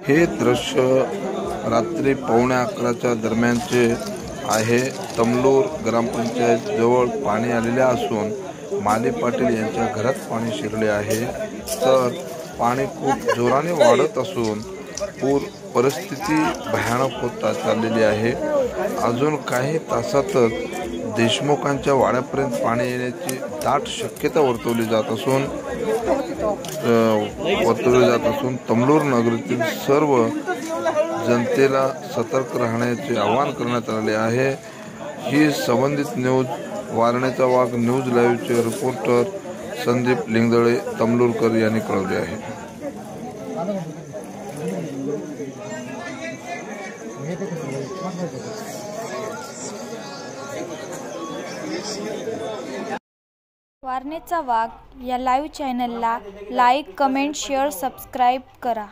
हे दृश्य रात्री 11:15च्या दरम्यानचे आहे। तमलोर ग्रामपंचायत जवळ पाणी आलेले असून माली पाटील यांच्या घरात पाणी शिरले आहे। तर पाणी खूप जोराने वाढत असून पूर परिस्थिती भयानक होत चाललेली आहे। अजून काही तासातच देशमुखांच्या वाड्यापर्यंत पाणी येण्याची दाट शक्यता वर्तवली जात असून तमलोर नगरीतील सर्व जनतेला सतर्क राहण्याचे आवाहन करण्यात आले आहे। ही संबंधित न्यूज वारणेचा वाघ न्यूज लाईव्हचे रिपोर्टर संदीप लिंगदळे तमलोरकर यांनी कळवले आहे। वारणेचा वाघ या लाईव्ह चॅनलला लाईक, कमेंट, शेअर, सबस्क्राईब करा।